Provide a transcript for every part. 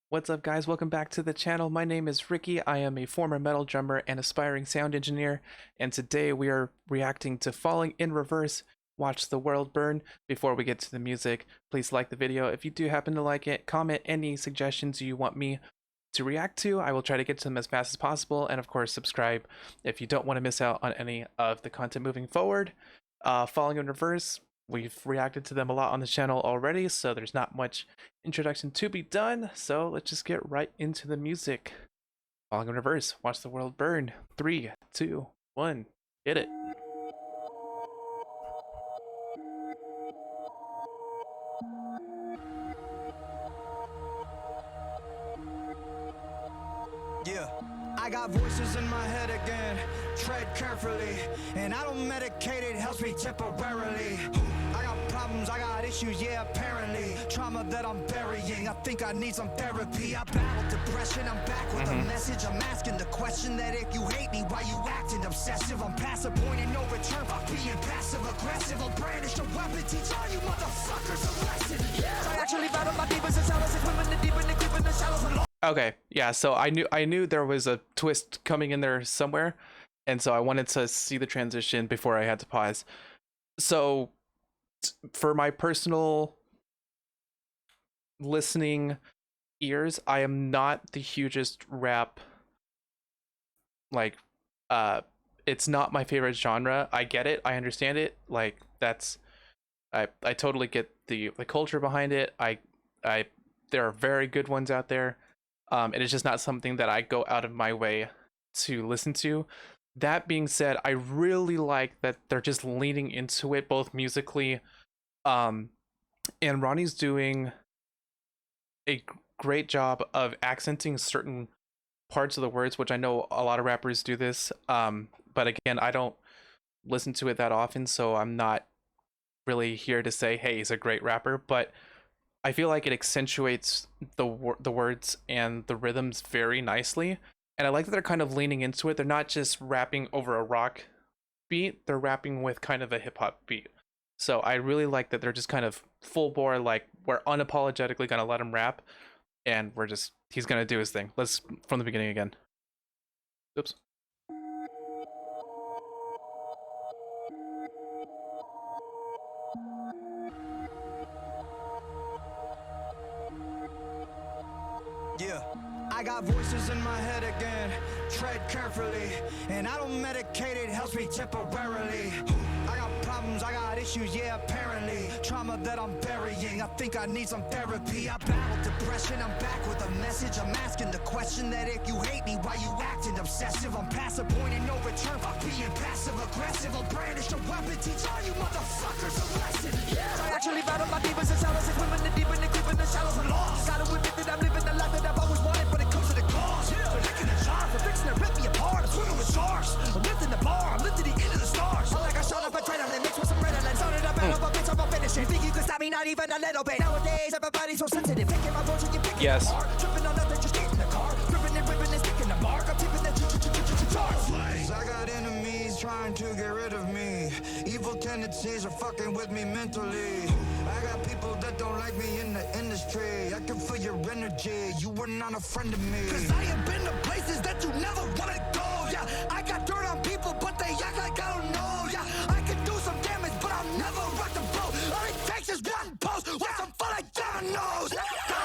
What's up, guys? Welcome back to the channel. My name is Ricky. I am a former metal drummer and aspiring sound engineer, and today we are reacting to Falling in Reverse, Watch the World Burn. Before we get to the music, please like the video. If you do happen to like it, comment any suggestions you want me to react to. I will try to get to them as fast as possible, and of course, subscribe if you don't want to miss out on any of the content moving forward. Falling in Reverse, we've reacted to them a lot on the channel already, so there's not much introduction to be done. So let's just get right into the music. Falling in Reverse, Watch the World Burn. 3, 2, 1, hit it. Yeah, I got voices in my head again. Tread carefully, and I don't medicate, it helps me temporarily. I got problems, I got issues, yeah, apparently. Trauma that I'm burying, I think I need some therapy. I battled depression, I'm back with a message. I'm asking the question that if you hate me, why you acting obsessive? I'm past the point and no return by being passive aggressive. I'll brandish a weapon, teach all you motherfuckers a lesson. Yeah. I actually battle my demons and shadows, and women the deep and the creep in the shadows alone. Okay, yeah, so I knew there was a twist coming in there somewhere, and so I wanted to see the transition before I had to pause. So for my personal listening ears, I am not the hugest rap, like, it's not my favorite genre. I get it, I understand it, like, I totally get the culture behind it. There are very good ones out there. It is just not something that I go out of my way to listen to. That being said, I really like that they're just leaning into it, both musically, and Ronnie's doing a great job of accenting certain parts of the words, which I know a lot of rappers do this. But again, I don't listen to it that often, so I'm not really here to say, hey, he's a great rapper, but I feel like it accentuates the words and the rhythms very nicely, and I like that they're kind of leaning into it. They're not just rapping over a rock beat, they're rapping with kind of a hip-hop beat. So I really like that they're just kind of full bore, like, we're unapologetically gonna let him rap, and he's gonna do his thing. Let's, from the beginning again. Oops. Yeah, I got voices in my head again. Tread carefully, and I don't medicate, it helps me temporarily. I got problems, I got issues, yeah, apparently. Trauma that I'm burying, I think I need some therapy. I battled depression, I'm back with a message. I'm asking the question that if you hate me, why you acting obsessive? I'm past the point and no return by being passive aggressive. I'll brandish a weapon, teach all you motherfuckers a lesson. Yeah. I actually battle my demons and shadows, and women the deep and the creep in the shadows are lost. Gotta admit that I'm living the life that I've always wanted, but it comes at a cost. So licking the jar, for fixing to rip me apart. I'm swimming with sharks, I'm lifting the bar, I'm lifting the end of the stars. I'm like I shot up a trainer and mixed with some redolence. Started up out of a bitch, I'm gonna finish it. Think you can stop me, not even a little bit. Nowadays, everybody's so sensitive. Picking my words and you picking Yes. them apart. Tripping on nothing, just get in the car. Ripping and ripping and sticking the mark. I'm tipping the charts. I got enemies trying to get rid of me. Evil tendencies are fucking with me mentally. I got people that don't like me in the industry. I can feel your energy, you were not a friend of me. Cause I have been to places that you never wanna go. Yeah, I got dirt on people, but they act like I don't know. Yeah, I can do some damage, but I'll never rock the boat. All it takes is one post, with some fun like dominoes.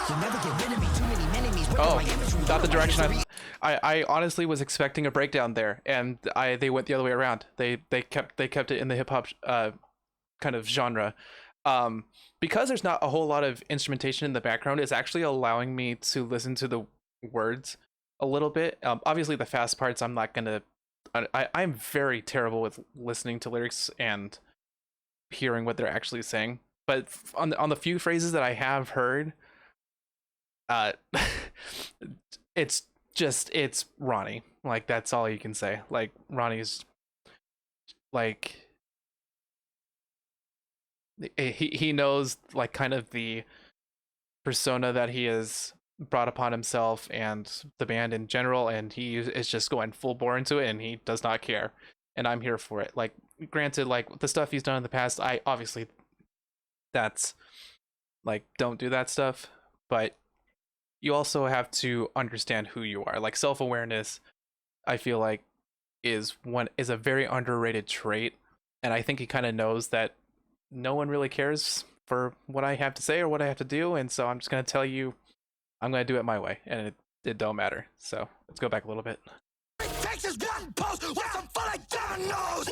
You never get rid of me, too many enemies. Oh, not the direction I honestly was expecting a breakdown there, and they went the other way around. They kept it in the hip hop kind of genre. Because there's not a whole lot of instrumentation in the background, it's actually allowing me to listen to the words a little bit. Obviously the fast parts I'm not gonna. I'm very terrible with listening to lyrics and hearing what they're actually saying. But on the few phrases that I have heard, it's Ronnie. Like, that's all you can say. Like, Ronnie's, like, he knows, like, kind of the persona that he has brought upon himself and the band in general, and he is just going full bore into it, and he does not care, and I'm here for it. Like, granted, like, the stuff he's done in the past, I obviously, that's, like, don't do that stuff, but you also have to understand who you are. Like self-awareness, I feel like is a very underrated trait, and I think he kind of knows that no one really cares for what I have to say or what I have to do, and so I'm just gonna tell you I'm gonna do it my way, and it don't matter. So let's go back a little bit. Texas one post with some full of dominoes.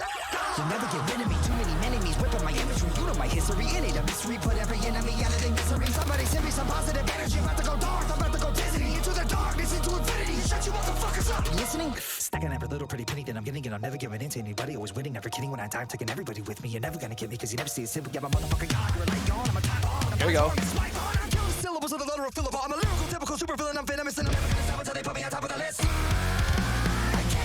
You'll never get rid of me. Too many enemies whipping my imagery. You know my history. In it a mystery. Put every enemy out of their misery. Somebody send me some positive energy. I'm about to go dark. I'm about to go dizzy. Into the darkness, into infinity. Shut you motherfuckers up. You listening? Stacking every little pretty penny that I'm getting, and I'm never giving in to anybody. Always winning, never kidding. When I die, I'm taking everybody with me. You're never gonna get me, cause you never see it simple. Yeah, my motherfucking God. You're a light gone. I'm a time bomb. Here we go. I'm killing syllables of the letter of Philip. I'm a lyrical, typical super villain. I'm venomous, and I'm never gonna stop until they put me on top of the list.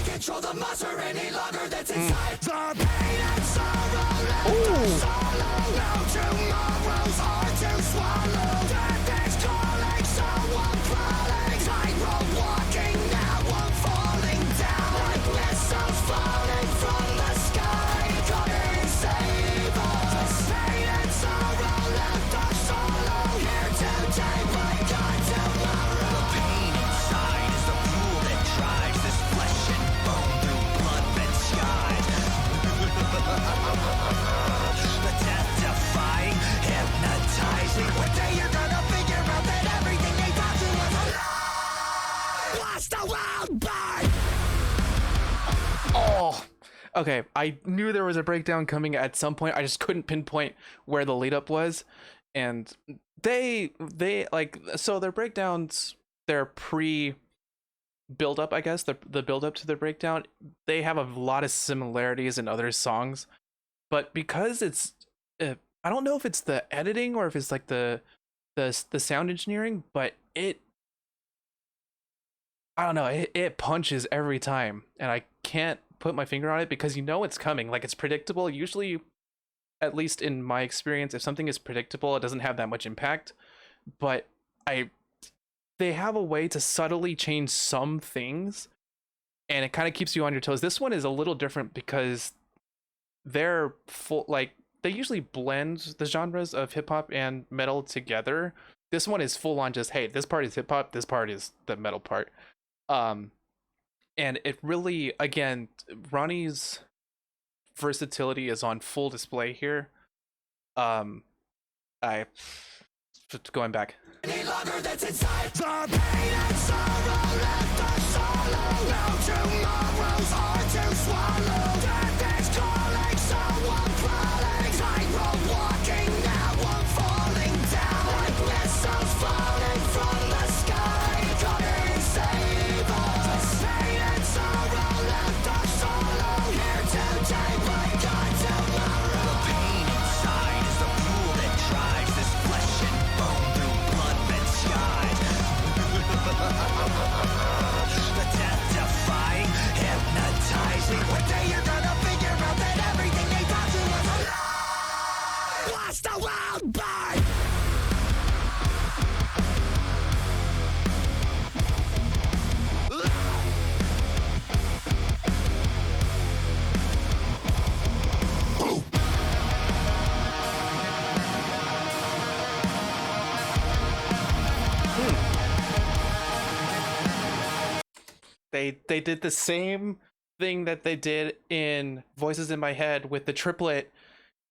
Control the monster any longer that's inside. The pain and sorrow left us solo. No tomorrows are to swallow. Death is calling, so I'm crawling. Tightrope walking, now I'm falling down. Like missiles falling from the sky. Come and save us. Pain and sorrow left us solo. Here today, but gone tomorrow. The pain inside is the fuel that drives this flesh and bone through blood-red skies. The death-defying, hypnotizing. One day you're gonna figure out that everything they taught you was a lie. Blast the world by. Oh, okay. I knew there was a breakdown coming at some point. I just couldn't pinpoint where the lead up was, and they like, so their breakdowns, their pre build up, I guess, the build up to the breakdown, they have a lot of similarities in other songs, but because it's I don't know if it's the editing or if it's like the sound engineering, but I don't know, it punches every time, and I can't put my finger on it because you know it's coming. Like, it's predictable. Usually, at least in my experience, if something is predictable, it doesn't have that much impact. But they have a way to subtly change some things, and it kind of keeps you on your toes. This one is a little different because they're full, like, they usually blend the genres of hip hop and metal together. This one is full on just, hey, this part is hip hop, this part is the metal part. And it really, again, Ronnie's versatility is on full display here. I going back. Any longer that's inside. The pain and sorrow left us solo. No tomorrows are to swallow. Death is calling, so I'm crawling. Tightrope walking, now I'm falling down. Like missiles falling from the sky. Come and save us. Pain and sorrow left us solo. Here today, but gone tomorrow. The pain inside is the fuel that drives this flesh and bone through blood-red skies. The death-defying, hypnotizing. One day you're gonna figure out that everything they taught you was a lie. Blast the world by. They did the same thing that they did in Voices in My Head with the triplet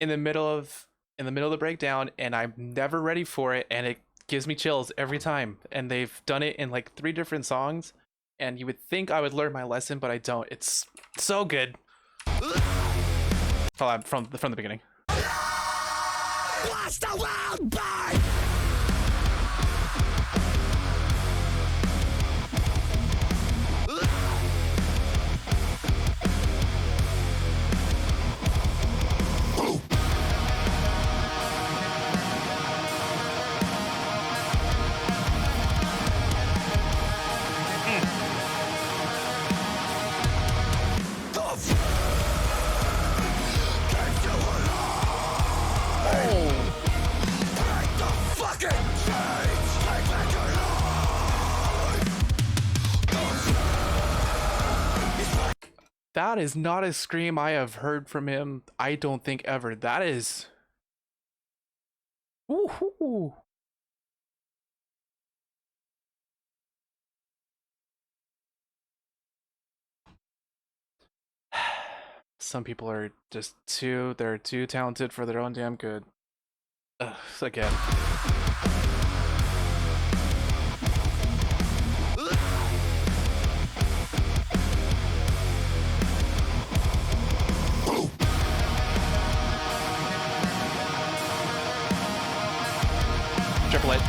in the middle of the breakdown, and I'm never ready for it, and it gives me chills every time. And they've done it in like 3 different songs, and you would think I would learn my lesson, but I don't. It's so good. From the beginning. Blast the world by. That is not a scream I have heard from him, I don't think, ever. That is... Woohoo! Some people are just they're too talented for their own damn good. Ugh, again. Triple H.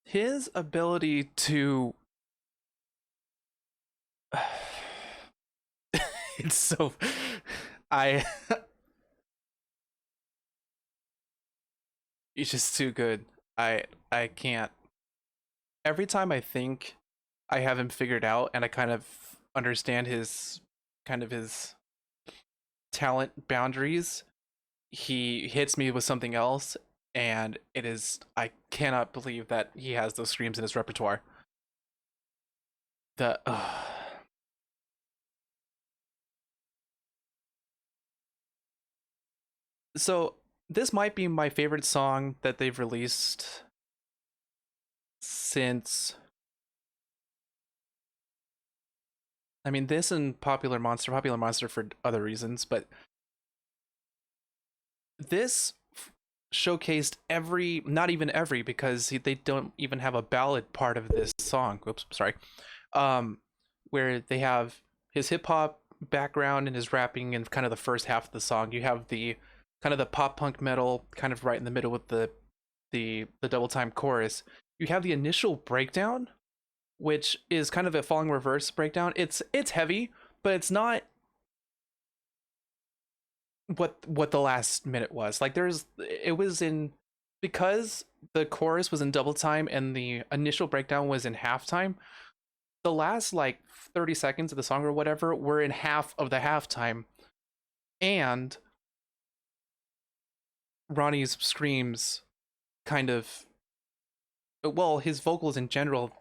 His ability to it's so I he's just too good. I can't. Every time I think I have him figured out and I kind of understand his talent boundaries, he hits me with something else, and it is I cannot believe that he has those screams in his repertoire. The So this might be my favorite song that they've released since, I mean, this and Popular Monster for other reasons, but this showcased every, not even every, because they don't even have a ballad part of this song. Oops, sorry. Where they have his hip hop background and his rapping in kind of the first half of the song. You have the kind of the pop punk metal kind of right in the middle with the double time chorus. You have the initial breakdown, which is kind of a falling reverse breakdown. It's heavy, but it's not what the last minute was. Like it was in, because the chorus was in double time and the initial breakdown was in halftime. The last like 30 seconds of the song or whatever were in half of the halftime, and Ronnie's screams kind of, well, his vocals in general,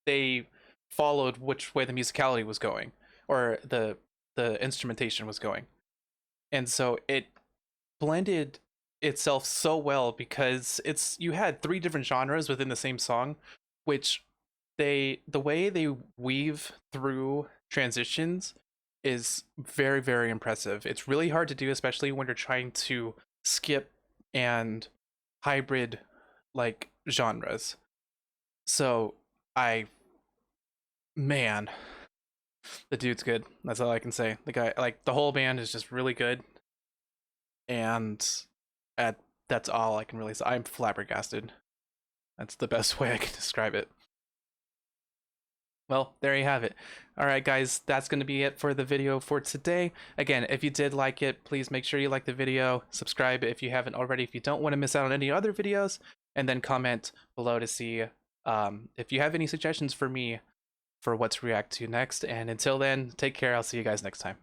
they followed which way the musicality was going, or the instrumentation was going. And so it blended itself so well, because you had three different genres within the same song, which the way they weave through transitions is very, very impressive. It's really hard to do, especially when you're trying to skip and hybrid like genres. So I man, the dude's good. That's all I can say. The guy, like, the whole band is just really good, and at that's all I can really say. I'm flabbergasted. That's the best way I can describe it. Well, there you have it. All right, guys, that's going to be it for the video for today. Again, if you did like it, please make sure you like the video, subscribe if you haven't already, if you don't want to miss out on any other videos, and then comment below to see if you have any suggestions for me for what to react to next. And until then, take care. I'll see you guys next time.